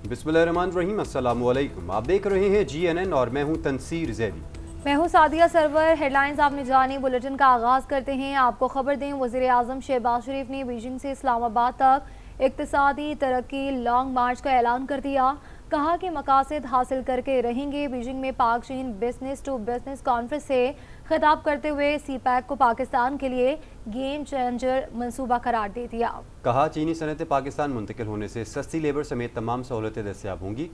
बिस्मिल्लाहिर्रहमानिर्रहीम, अस्सलामु अलैकुम। आप देख रहे हैं GNN और मैं हूं तनसीर जैदी। मैं हूं सादिया सरवर। हेडलाइंस आपने जानी, बुलेटिन का आगाज़ करते हैं। आपको खबर दें, वज़ीर आज़म शहबाज शरीफ ने बीजिंग से इस्लामाबाद तक इक़्तिसादी तरक्की लॉन्ग मार्च का ऐलान कर दिया। कहा कि मकासद हासिल करके रहेंगे। बीजिंग में पाक चीन बिजनेस टू बिजनेस कॉन्फ्रेंस से खिताब करते हुए CPEC को पाकिस्तान के लिए गेम चेंजर मंसूबा करार दे दिया। कहा चीनी सनअतें पाकिस्तान मुंतकिल होने से सस्ती लेबर समेत तमाम सहूलतें दस्तयाब होंगी।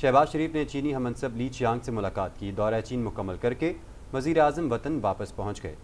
शहबाज शरीफ ने चीनी हममनसब ली चियांग से मुलाकात की। दौरा चीन मुकम्मल करके वज़ीर आज़म वतन वापस पहुँच गए।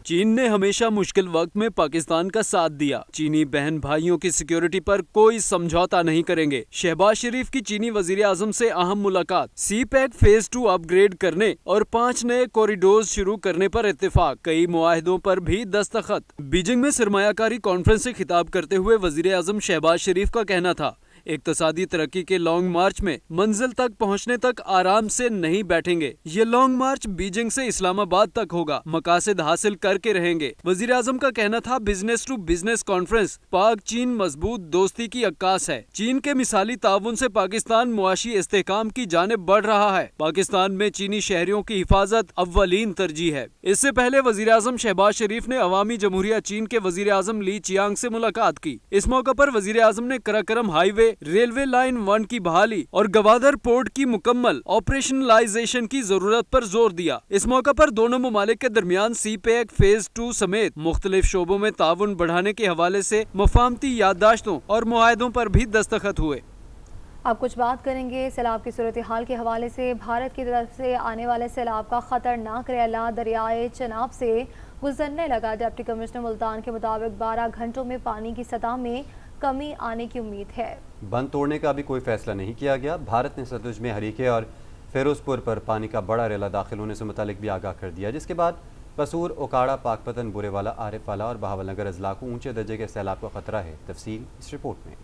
चीन ने हमेशा मुश्किल वक्त में पाकिस्तान का साथ दिया। चीनी बहन भाइयों की सिक्योरिटी पर कोई समझौता नहीं करेंगे। शहबाज शरीफ की चीनी वजीर आजम से अहम मुलाकात। CPEC फेज 2 अपग्रेड करने और 5 नए कॉरिडोर शुरू करने पर इत्तेफाक। कई मुआहिदों पर भी दस्तखत। बीजिंग में सरमायाकारी कॉन्फ्रेंस से खिताब करते हुए वजीर आजम शहबाज शरीफ का कहना था, इक़्तिसादी तरक्की के लॉन्ग मार्च में मंजिल तक पहुंचने तक आराम से नहीं बैठेंगे। ये लॉन्ग मार्च बीजिंग से इस्लामाबाद तक होगा। मकासद हासिल करके रहेंगे। वजीर आजम का कहना था, बिजनेस टू बिजनेस कॉन्फ्रेंस पाक चीन मजबूत दोस्ती की अक्कास है। चीन के मिसाली ताउन से पाकिस्तान मुआशी इस्तेहकाम की जानिब बढ़ रहा है। पाकिस्तान में चीनी शहरियों की हिफाजत अव्वलीन तरजीह है। इससे पहले वजीर आजम शहबाज शरीफ ने अवामी जमहूरिया चीन के वजीर आजम ली चियांग से मुलाकात की। इस मौके पर वजीर आजम ने कराकरम हाईवे, रेलवे लाइन 1 की बहाली और गवादर पोर्ट की मुकम्मल ऑपरेशनलाइजेशन की जरूरत पर जोर दिया। इस मौके पर दोनों ममालिक के दरमियान CPEC फेज 2 समेत मुख्तलिफ शोबों में ताउन बढ़ाने के हवाले से मफाहमती याददाश्तों और मुआहिदों पर भी दस्तखत हुए। अब कुछ बात करेंगे सैलाब की सूरत हाल के हवाले से। भारत की तरफ से आने वाले सैलाब का खतरनाक रैला दरियाए चनाब से गुजरने लगा। डिप्टी कमिश्नर मुल्तान के मुताबिक 12 घंटों में पानी की सतह में कमी आने की उम्मीद है। बंद तोड़ने का भी कोई फैसला नहीं किया गया। भारत ने सतलुज में हरीके और फिरोजपुर पर पानी का बड़ा रेला दाखिल होने से मुतालिक भी आगाह कर दिया, जिसके बाद कसूर, ओकाड़ा, पाकपतन, बुरेवाला, आरिफवाला और बहावलनगर अजला को ऊंचे दर्जे के सैलाब का खतरा है। तफसील इस रिपोर्ट में।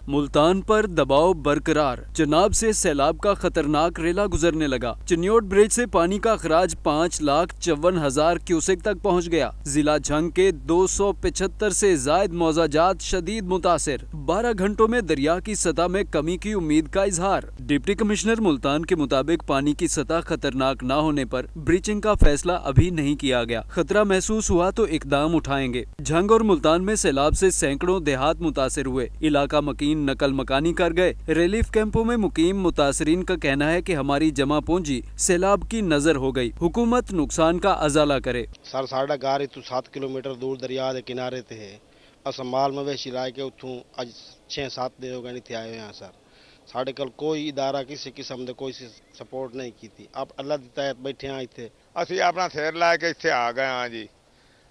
मुल्तान पर दबाव बरकरार। चनाब से सैलाब का खतरनाक रेला गुजरने लगा। चिन्योट ब्रिज से पानी का अखराज 5,54,000 क्यूसेक तक पहुंच गया। जिला झंग के 275 से जायद मौजाजात शदीद मुतासिर। 12 घंटों में दरिया की सतह में कमी की उम्मीद का इजहार। डिप्टी कमिश्नर मुल्तान के मुताबिक पानी की सतह खतरनाक न होने पर ब्रीचिंग का फैसला अभी नहीं किया गया। खतरा महसूस हुआ तो इकदाम उठाएंगे। झंग और मुल्तान में सैलाब से सैकड़ों देहात मुतासिर हुए। इलाका मकीन नकल मकानी कर गए। रिलीफ कैंपों में मुकीम मुतासरीन का कहना है कि हमारी जमा पूंजी सैलाब की नजर हो गई। हुकूमत नुकसान का अजाला करे। सर साढ़ा गार इतू 7 किलोमीटर दूर दरिया के किनारे थे। असंभाल मवेशी लाए के उतू अज 6-7 दिन हो गए नहीं थे आए यहाँ सर। साढ़े कल कोई इदारा किसी किस्म के कोई सपोर्ट नहीं की थी। अब अल्लाह दी तहत बैठे आए थे। असि अपना शेर ला के इतने आ गए हाँ जी।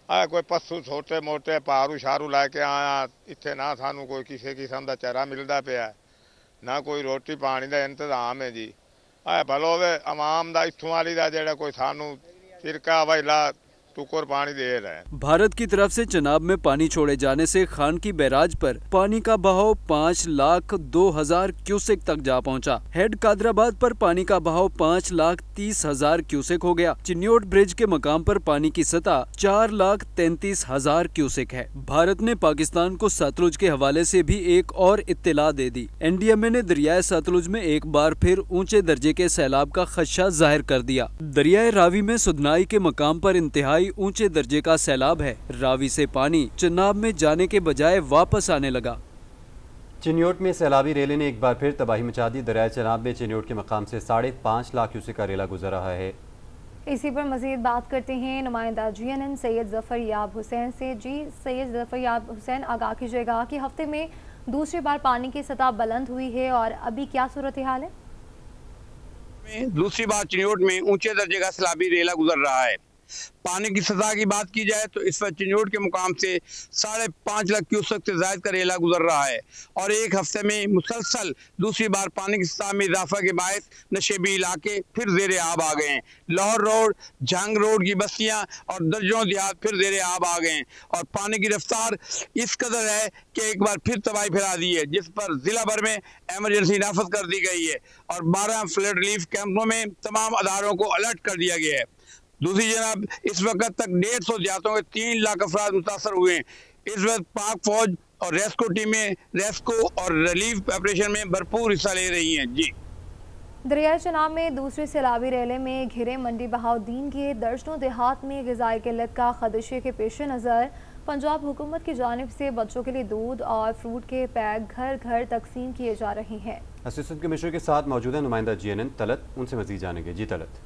कोई पशु छोटे मोटे पारू शारू लैके आया इतने ना सानू कोई किसी किस्म का चारा मिलता पाया, ना कोई रोटी पानी का इंतजाम है जी। भलो आवाम का इत्थों वाली का जो कोई सानू तिरका वहीला टुकर पानी दे रहा है। भारत की तरफ से चनाब में पानी छोड़े जाने से खान की बैराज पर पानी का बहाव 5,02,000 क्यूसेक तक जा पहुंचा। हेड कादराबाद पर पानी का बहाव 5,30,000 क्यूसेक हो गया। चिन्योट ब्रिज के मकाम पर पानी की सतह 4,33,000 क्यूसेक है। भारत ने पाकिस्तान को सतलुज के हवाले से भी एक और इत्तला दे दी। NDMA ने दरियाए सतलुज में एक बार फिर ऊंचे दर्जे के सैलाब का खदशा जाहिर कर दिया। दरियाए रावी में सुधनाई के मकाम पर इंतहाई ऊंचे दर्जे का सैलाब है। रावी से पानी चनाब में जाने के बजाय वापस आने लगा। चिन्योट में सैलाबी रेले ने एक बार फिर तबाही मचा दी। दरियाए चनाब में चिन्योट के मकाम से 5.5 लाख क्यूसेक का रेला गुजर रहा है। इसी पर मजीद बात करते हैं नुमाइंदा GNN सैयद जफर याब हुसैन से। जी सैयद जफर याब हुसैन, आगाह कीजिएगा कि हफ्ते में दूसरी बार पानी की सतह बुलंद हुई है और अभी क्या सूरत हाल है? दूसरी बार चिन्योट में ऊंचे दर्जे का सैलाबी रेला गुजर रहा है। पानी की सतह की बात की जाए तो इस वक्त चिन्योट के मुकाम से 5.5 लाख क्यूसेक से ज्यादा का रेला गुजर रहा है और एक हफ्ते में मुसलसल दूसरी बार पानी की सतह में इजाफा के बायस नशेबी इलाके फिर जेर आब आ गए हैं। लाहौर रोड, झंग रोड की बस्तियां और दर्जनों देहात फिर जेर आब आ गए हैं और पानी की रफ्तार इस कदर है कि एक बार फिर तबाही फैला दी है, जिस पर जिला भर में एमरजेंसी नाफज कर दी गई है और 12 फ्लड रिलीफ कैंपों में तमाम अदारों को अलर्ट कर दिया गया है। दूसरी जनाब इस वक्त तक 150 देहातों के 3 लाख अफराद मुतासर हुए हैं। इस वक्त पाक फौज और रेस्क्यू टीमें रेस्क्यू और रिलीफ ऑपरेशन में भरपूर हिस्सा ले रही हैं। जी। दरियाई चनाब में दूसरे सैलाबी रेले में घिरे मंडी बहाउद्दीन के दर्जनों देहात में ग़िज़ाई किल्लत का खदशे के पेश नज़र पंजाब हुकूमत की जानिब से बच्चों के लिए दूध और फ्रूट के पैक घर घर तकसीम किए जा रहे हैं। असिस्टेंट कमिश्नर के साथ मौजूदा नुमाइंदा GNN तलत, उनसे मज़ीद जानेंगे। जी तलत।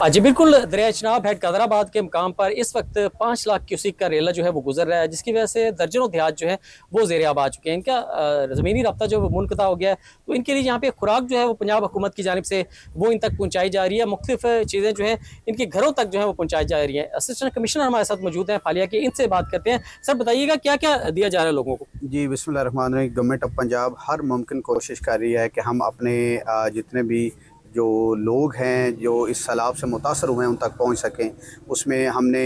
जी बिल्कुल, दरियाई चनाब हेड कादराबाद के मुकाम पर इस वक्त 5 लाख क्यूसिक का रेला जो है वो गुजर रहा है, जिसकी वजह से दर्जनों देहात जो है वो ज़ेर आब आ चुके हैं। इनका ज़मीनी रब्ता जो है वो मुनक़ता हो गया है, तो इनके लिए यहाँ पे खुराक जो है वो पंजाब हुकूमत की जानिब से वो इन तक पहुँचाई जा रही है। मुख्तलिफ चीज़ें जो है इनके घरों तक जो है वो पहुँचाई जा रही हैं। असिस्टेंट कमिश्नर हमारे साथ मौजूद हैं फालिया के, इनसे बात करते हैं। सर बताइएगा क्या क्या दिया जा रहा है लोगों को? जी बिस्मिल्लाहिर्रहमानिर्रहीम। गवर्नमेंट ऑफ पंजाब हर मुमकिन कोशिश कर रही है कि हम अपने जितने भी जो लोग हैं जो इस सैलाब से मुतासर हुए हैं उन तक पहुंच सकें। उसमें हमने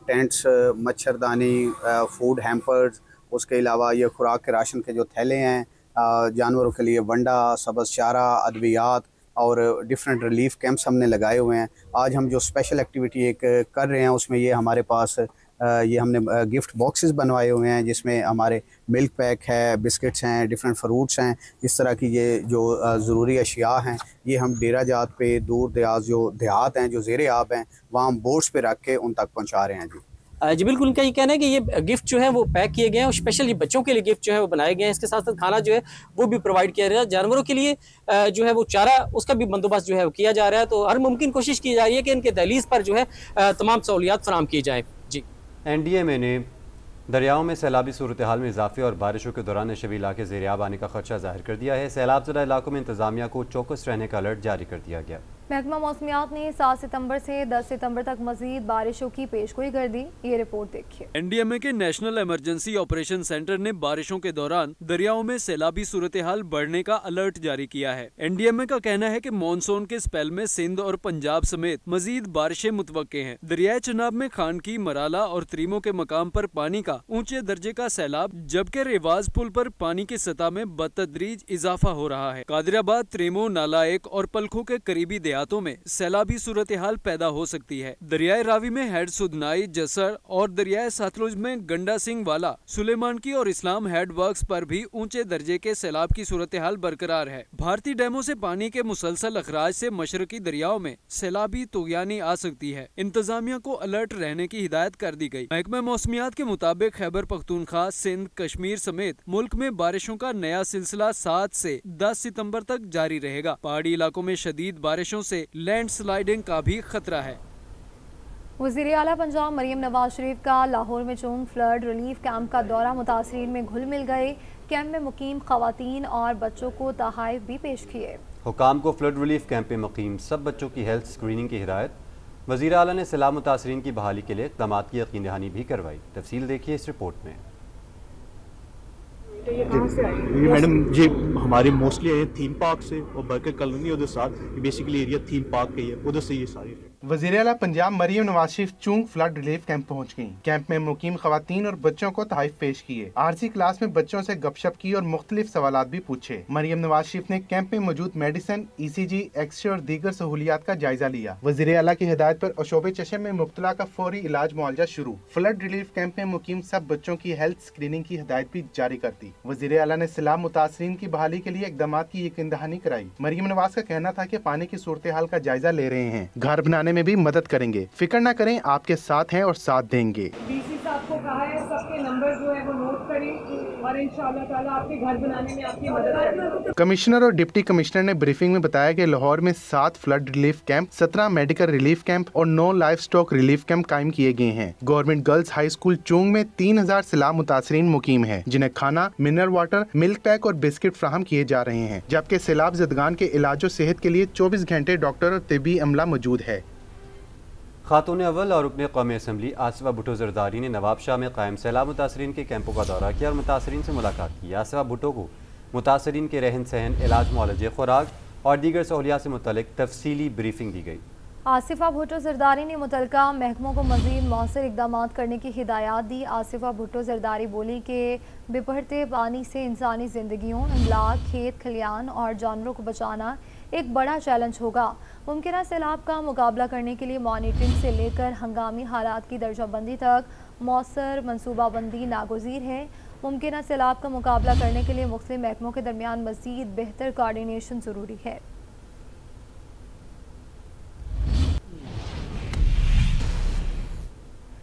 टेंट्स, मच्छरदानी, फूड हैम्पर्स, उसके अलावा ये खुराक के राशन के जो थैले हैं, जानवरों के लिए वंडा, सब्ज़ चारा, अद्वियात और डिफरेंट रिलीफ कैंप्स हमने लगाए हुए हैं। आज हम जो स्पेशल एक्टिविटी एक कर रहे हैं उसमें ये हमारे पास ये हमने गिफ्ट बॉक्सेस बनवाए हुए हैं, जिसमें हमारे मिल्क पैक है, बिस्किट्स हैं, डिफरेंट फ्रूट्स हैं। इस तरह की ये जो ज़रूरी अशिया हैं ये हम डेरा जात पे दूर दराज जो देहात हैं जो ज़ेर आब हैं वहाँ हम बोट्स पे रख के उन तक पहुँचा रहे हैं। जी बिल्कुल, इनका ये कहना है कि ये गिफ्ट जो है वो पैक किए गए हैं और स्पेशली बच्चों के लिए गिफ्ट जो है वो बनाए गए हैं। इसके साथ साथ खाना जो है वो भी प्रोवाइड किया जा रहा है। जानवरों के लिए जो है वो चारा, उसका भी बंदोबस्त जो है वो किया जा रहा है। तो हर मुमकिन कोशिश की जा रही है कि इनके दहलीज पर जो है तमाम सहूलियात फराम की जाए। जी। NDMA ने दरियाओं में सैलाबी सूरत हाल में इजाफे और बारिशों के दौरान नशेबी इलाके ज़ेर-ए-आब आने का खदशा जाहिर कर दिया है। सैलाब ज़दा इलाकों में इंतजामिया को चौकस रहने का अलर्ट जारी कर दिया गया। महकमा मौसमियात ने 7 सितंबर से 10 सितंबर तक मजीद बारिशों की पेशगोई कर दी। ये रिपोर्ट देखिए। NDMA के नेशनल इमरजेंसी ऑपरेशन सेंटर ने बारिशों के दौरान दरियाओं में सैलाबी सूरत हाल बढ़ने का अलर्ट जारी किया है। NDMA का कहना है कि मानसून के स्पेल में सिंध और पंजाब समेत मजीद बारिशें मुतवक्के हैं। दरियाए चनाब में खानकी, मराला और त्रीमो के मकाम पर पानी का ऊंचे दर्जे का सैलाब, जबकि रिवाज पुल पर पानी की सतह में बतदरीज इजाफा हो रहा है। कादिराबाद, त्रीमो, नालाएक और पलखों के करीबी देहातों में सैलाबी सूरत हाल पैदा हो सकती है। दरियाए रावी में हेड सुदनाई, जसर और दरियाए सतलुज में गंडा सिंह वाला, सुलेमान की और इस्लाम हेड वर्क्स पर भी ऊंचे दर्जे के सैलाब की सूरत हाल बरकरार है। भारतीय डैमों से पानी के मुसलसल अखराज से मशरकी दरियाओं में सैलाबी तुगयानी आ सकती है। इंतजामिया को अलर्ट रहने की हिदायत कर दी गई। महकमा मौसमियात के मुताबिक खैबर पख्तूनख्वा, सिंध, कश्मीर समेत मुल्क में बारिशों का नया सिलसिला 7 से 10 सितंबर तक जारी रहेगा। पहाड़ी इलाकों में शदीद बारिशों से लैंडस्लाइडिंग का भी खतरा है। वज़ीर आला पंजाब मरियम नवाज शरीफ का लाहौर में चुंग फ्लड रिलीफ कैंप का दौरा, मुतासरीन में घुल मिल गए। कैंप में मुकीम खवातीन और बच्चों को तोहफे भी पेश किए। हुकाम को फ्लड रिलीफ कैंप में मुकीम सब बच्चों की हेल्थ स्क्रीनिंग की हिदायत। वज़ीर आला ने सैलाब मुतासरीन की बहाली के लिए इक़दाम की यकीन दहानी भी करवाई। तफसील देखिए इस रिपोर्ट में। ये मैडम ये हमारे मोस्टली थीम पार्क से और बर्कर कॉलोनी उधर साथ बेसिकली एरिया थीम पार्क का ही है, उधर से ये सारी। वज़ीर आला Punjab Maryam Nawaz Sharif चुंग flood relief camp पहुंच गयी। कैंप में मुकीम खवातीन और बच्चों को तोहफे पेश किए। आरसी क्लास में बच्चों से गपशप की और मुख्तलिफ सवालात भी पूछे। मरियम नवाज शरीफ ने कैंप में मौजूद मेडिसिन, ECG, एक्सरे और दीगर सहूलियात का जायजा लिया। वज़ीर आला की हिदायत पर अशोबे चशम में मुब्तला का फौरी इलाज मुआवजा शुरू। फ्लड रिलीफ कैंप में मुकीम सब बच्चों की हेल्थ स्क्रीनिंग की हिदायत भी जारी कर दी। वज़ीर आला ने सैलाब मुतासरीन की बहाली के लिए इक़दाम की यकीन दहानी कराई। मरियम नवाज का कहना था कि पानी की सूरत हाल का जायजा ले रहे हैं, घर बनाने में भी मदद करेंगे। फिक्र न करें, आपके साथ हैं और साथ देंगे। DC साहब को कहा है सबके नंबर जो है वो नोट करें और इंशाअल्लाह ताला आपके घर बनाने में आपकी मदद करेंगे। कमिश्नर और डिप्टी कमिश्नर ने ब्रीफिंग में बताया कि लाहौर में 7 flood relief camp, 17 medical relief camp और 9 लाइफ स्टॉक रिलीफ कैंप कायम किए गए हैं। गवर्नमेंट गर्ल्स हाई स्कूल चुंग में 3000 सैलाब मुतासरीन मुकीम है, जिन्हें खाना, मिनरल वाटर, मिल्क पैक और बिस्किट फ्राहम किए जा रहे हैं। जबकि सैलाब ज़दगान के इलाज और सेहत के लिए 24 घंटे डॉक्टर और तिब्बी अमला मौजूद है। खातून अव्वल और रुकने कौमी असम्बली आसिफा भुट्टो जरदारी ने नवाबशाह में कायम सैलाब मुतासरीन के कैंपों का दौरा किया और मुतासरीन से मुलाकात की। आसिफा भुट्टो को मुतासरीन के रहन सहन, इलाज, मुआलजे, खुराक और दीगर सहूलियात से मुतल्लिक तफसीली ब्रीफिंग दी गई। आसिफा भुट्टो जरदारी ने मुतल्लिका महकमों को मज़ीद मौसर इक़दाम करने की हिदायत दी। आसिफा भुट्टो जरदारी बोली कि बिपढ़ते पानी से इंसानी ज़िंदगियों, इमलाक, खेत खलियान और जानवरों को बचाना एक बड़ा चैलेंज होगा। मुमकिन सैलाब का मुकाबला करने के लिए मॉनिटरिंग से लेकर हंगामी हालात की दर्जाबंदी तक मौसर मनसूबाबंदी नागुज़ीर है। मुमकिन सैलाब का मुकाबला करने के लिए मुख्तलिफ महकमों के दरमियान मज़ीद बेहतर कोऑर्डिनेशन ज़रूरी है।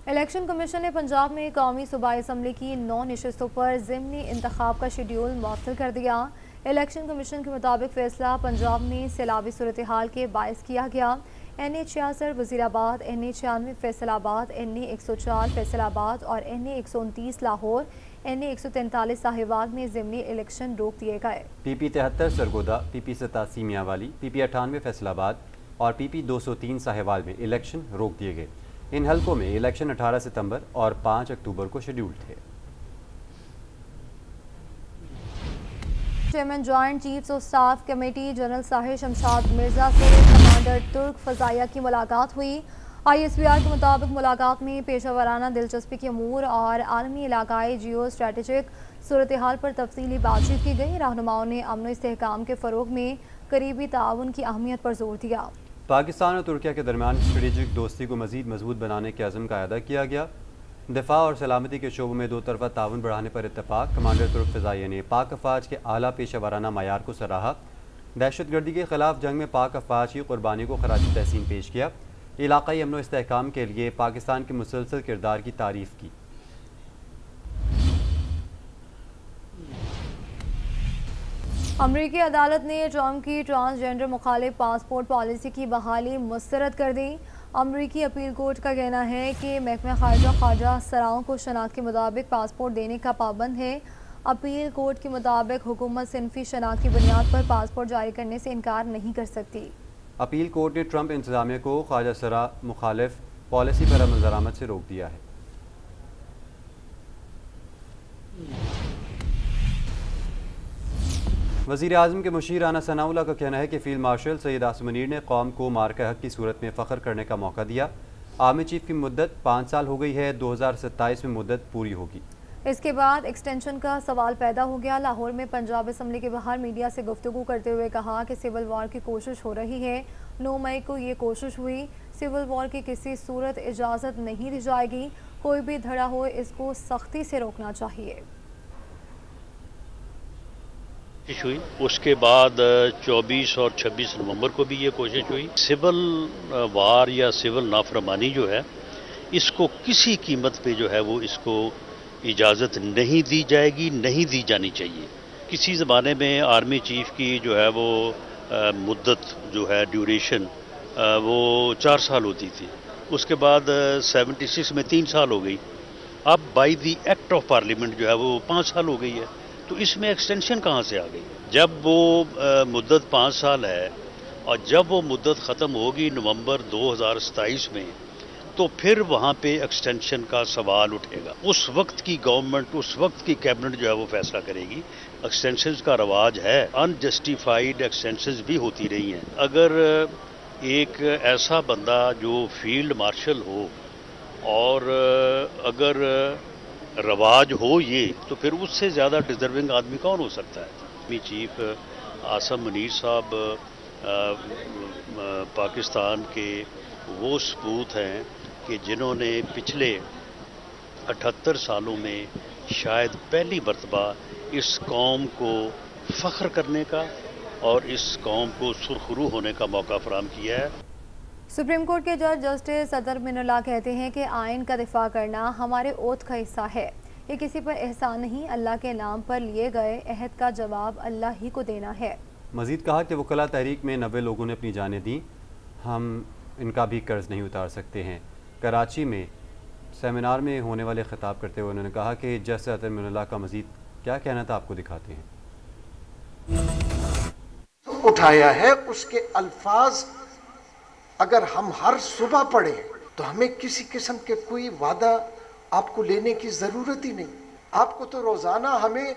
इलेक्शन कमीशन ने पंजाब में कौमी सूबाई असम्बली की 9 नशस्तों पर ज़िमनी इंतखाब का शेड्यूल मुअत्तल कर दिया। इलेक्शन कमीशन के मुताबिक फैसला पंजाब में सैलाबी सूरत हाल के बायस किया गया। NA 66 Wazirabad, NA 96 Faisalabad, NA 104 Faisalabad और NA 129 लाहौर, NA 143 साहिवाल में ज़िमनी इलेक्शन रोक दिए गए। PP 73 Sargodha, PP 87 Mianwali, PP 98 Faisalabad और PP 203 साहिवाल में इलेक्शन रोक दिए गए। इन हलकों में इलेक्शन 18 सितंबर और 5 अक्टूबर को शेड्यूल थे। Chairman joint chiefs of staff committee general Sahir Shamshad Mirza से कमांडर तुर्क फजाइया की मुलाकात हुई। ISPR के मुताबिक मुलाकात में पेशा वराना दिलचस्पी के अमूर और आलमी इलाकाई जियो स्ट्रेटेजिक सूरत हाल पर तफसीली बातचीत की गई। रहनुमाओं ने अमन इस्तेहकाम के फ़रोग में करीबी ताउन की अहमियत पर जोर दिया। पाकिस्तान और तुर्किया के दरमियान स्ट्रेटेजिक दोस्ती को मज़ीद मजबूत बनाने के अज़म का अदा किया गया। दिफा और सलामती के शोबों में दो तरफा ताउन बढ़ाने पर इत्तफाक। कमांडर तुर्क फ़ज़ाइया ने पाक अफवाज के आला पेशा वराना मयार को सराहा। दहशत गर्दी के ख़िलाफ़ जंग में पाक अफवाज की कुर्बानी को खराज तहसीन पेश किया। इलाक़ाई अमन व इस्तेहकाम के लिए पाकिस्तान के मुसलसल किरदार की तारीफ़ की। अमरीकी अदालत ने ट्रंप की ट्रांसजेंडर मुखालिफ पासपोर्ट पॉलिसी की बहाली मुस्तरद कर दी। अमरीकी अपील कोर्ट का कहना है कि महकमा ख़ारजा सराओं को शनाख्त के मुताबिक पासपोर्ट देने का पाबंद है। अपील कोर्ट के मुताबिक हुकूमत सिनफी शनाख्त की बुनियाद पर पासपोर्ट जारी करने से इनकार नहीं कर सकती। अपील कोर्ट ने ट्रंप इंतजामिया को ख्वाजा सरा मुखालिफ पॉलिसी पर अमल दरामद से रोक दिया है। वज़ीर आज़म के मुशीर राना सनाउल्लाह का कहना है कि फील्ड मार्शल सैयद आसिम मुनीर ने कौम को मार्का हक की सूरत में फ़ख्र करने का मौका दिया। आर्मी चीफ की मुद्दत 5 साल हो गई है, 2027 में मुद्दत पूरी होगी। इसके बाद एक्सटेंशन का सवाल पैदा हो गया। लाहौर में पंजाब असम्बली के बाहर मीडिया से गुफ्तगू करते हुए कहा कि सिविल वॉर की कोशिश हो रही है। 9 मई को ये कोशिश हुई। सिविल वॉर की किसी सूरत इजाज़त नहीं दी जाएगी। कोई भी धड़ा हो इसको सख्ती से रोकना चाहिए। हुई उसके बाद 24 और 26 नवंबर को भी ये कोशिश हुई। सिविल वार या सिविल नाफरमानी जो है इसको किसी कीमत पे जो है वो इसको इजाज़त नहीं दी जाएगी, नहीं दी जानी चाहिए। किसी ज़माने में आर्मी चीफ की जो है वो मुद्दत जो है ड्यूरेशन वो 4 साल होती थी। उसके बाद 76 में 3 साल हो गई। अब by the act of parliament जो है वो 5 साल हो गई है। तो इसमें एक्सटेंशन कहाँ से आ गई? जब वो मुद्दत 5 साल है और जब वो मुद्दत ख़त्म होगी नवंबर 2027 में, तो फिर वहाँ पे एक्सटेंशन का सवाल उठेगा। उस वक्त की गवर्नमेंट, उस वक्त की कैबिनेट जो है वो फैसला करेगी। एक्सटेंशन का रवाज है, अनजस्टिफाइड एक्सटेंशन भी होती रही हैं। अगर एक ऐसा बंदा जो फील्ड मार्शल हो और अगर रवाज हो ये, तो फिर उससे ज़्यादा डिजर्विंग आदमी कौन हो सकता है? आर्मी चीफ आसिम मुनीर साहब पाकिस्तान के वो सपूत हैं कि जिन्होंने पिछले 78 सालों में शायद पहली मरतबा इस कौम को फ़ख्र करने का और इस कौम को सुरखरू होने का मौका फराहम किया है। सुप्रीम कोर्ट के जज जस्टिस सदर मिनुल्लाह कहते हैं कि आइन का दिफा करना हमारे ओथ का हिस्सा है। ये किसी पर एहसान नहीं, अल्लाह के नाम पर लिए गए अहद का जवाब अल्लाह ही को देना है। मजीद कहा कि वकला तहरीक में 90 लोगों ने अपनी जानें दी, हम इनका भी कर्ज नहीं उतार सकते हैं। कराची में सेमिनार में होने वाले खिताब करते हुए उन्होंने कहा कि जज सदर मिनुल्लाह का मजीद क्या कहना था आपको दिखाते हैं। उठाया है उसके अल्फाज अगर हम हर सुबह पढ़ें तो हमें किसी किस्म के कोई वादा आपको लेने की जरूरत ही नहीं। आपको तो रोजाना हमें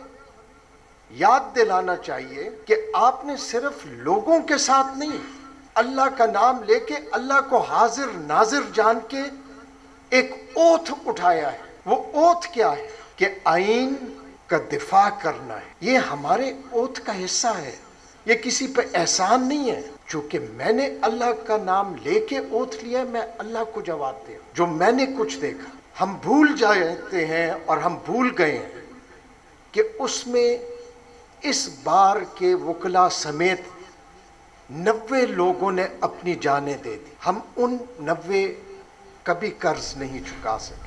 याद दिलाना चाहिए कि आपने सिर्फ लोगों के साथ नहीं, अल्लाह का नाम लेके अल्लाह को हाजिर नाजिर जान के एक ओथ उठाया है। वो ओथ क्या है कि आइन का दिफा करना है। ये हमारे ओथ का हिस्सा है, ये किसी पे एहसान नहीं है। चूंकि मैंने अल्लाह का नाम लेके ओथ लिया, मैं अल्लाह को जवाब दे जो मैंने कुछ देखा। हम भूल जाते हैं और हम भूल गए हैं कि उसमें इस बार के वकला समेत 90 लोगों ने अपनी जानें दे दी। हम उन 90 कभी कर्ज नहीं चुका सके।